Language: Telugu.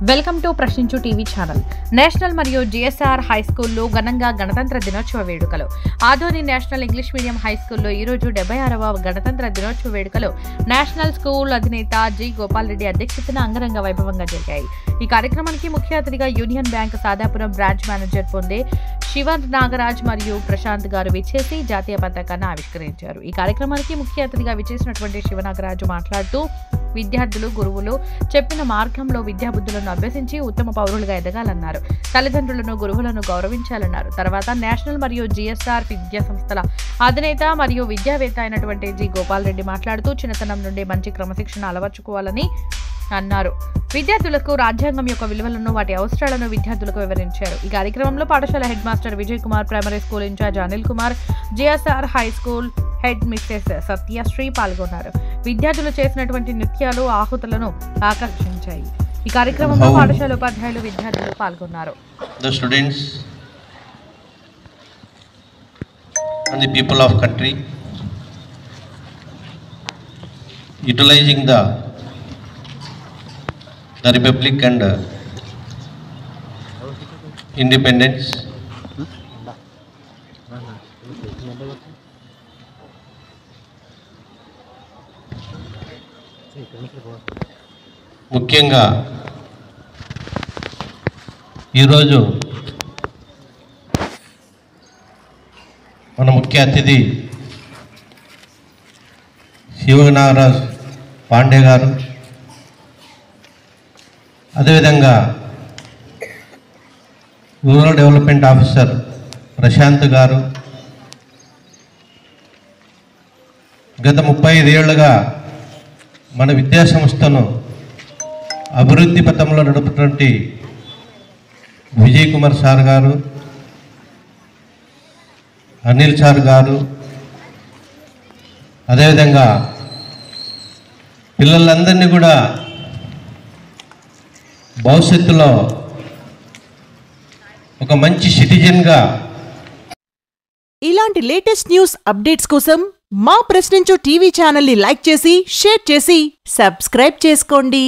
Welcome to Prashninchu TV channel. National మరియు జిఎస్ఆర్ హై స్కూల్లో ఘనంగా గణతంత్ర దినోత్సవ వేడుకలు. Adoni National English medium high స్కూల్లో ఈరోజు 76వ గణతంత్ర దినోత్సవ వేడుకలు నేషనల్ స్కూల్ అధినేత జి గోపాల్ రెడ్డి అధ్యక్షతన అంగరంగ వైభవంగా జరిగాయి. ఈ కార్యక్రమానికి ముఖ్య అతిథిగా Union Bank Sadapuram branch manager Ponde Shiva Nagaraj మరియు ప్రశాంత్ గారు విచ్చేసి జాతీయ పతాకాన్ని ఆవిష్కరించారు. ఈ కార్యక్రమానికి ముఖ్య అతిథిగా విచ్చేసినటువంటి శివనాగరాజు మాట్లాడుతూ విద్యార్థులు గురువులు చెప్పిన మార్గంలో విద్యాబుద్ధులను అభ్యసించి ఉత్తమ పౌరులుగా ఎదగాలన్నారు. తల్లిదండ్రులను గురువులను గౌరవించాలన్నారు. తర్వాత నేషనల్ మరియు జిఎస్ఆర్ విద్యా సంస్థల అధినేత మరియు విద్యావేత్త అయినటువంటి జి గోపాల్ రెడ్డి మాట్లాడుతూ చిన్నతనం నుండి మంచి క్రమశిక్షణ అలవర్చుకోవాలని అన్నారు. విద్యార్థులకు రాజ్యాంగం యొక్క విలువలను వాటి అవసరాలను విద్యార్థులకు వివరించారు. ఈ కార్యక్రమంలో పాఠశాల head master Vijay Kumar, primary school incharge Anil Kumar, GSR high school head Mrs Satyasri పాల్గొన్నారు. విద్యార్థులు చేసినటువంటి నృత్యాలు ఆహుతులను ఆకర్షించాయి. ఈ కార్యక్రమంలో పాఠశాల ఉపాధ్యాయులు విద్యార్థులు పాల్గొన్నారు. The students and the people of country utilizing the republic and independence ముఖ్యంగా ఈరోజు మన ముఖ్య అతిథి శివనాగరాజ్ పాండే గారు, అదేవిధంగా రూరల్ డెవలప్మెంట్ ఆఫీసర్ ప్రశాంత్ గారు గత 35 ఏళ్లుగా మన విద్యా సంస్థను అభివృద్ధి పథంలో నడుపుతున్నటువంటి విజయ్ కుమార్ సార్ గారు, అనిల్ సార్ గారు, అదేవిధంగా పిల్లలందరినీ కూడా భవిష్యత్తులో ఒక మంచి సిటిజన్గా ఇలాంటి లేటెస్ట్ న్యూస్ అప్డేట్స్ కోసం మా ప్రశ్నించు టీవీ ఛానల్ని లైక్ చేసి షేర్ చేసి సబ్స్క్రైబ్ చేసుకోండి.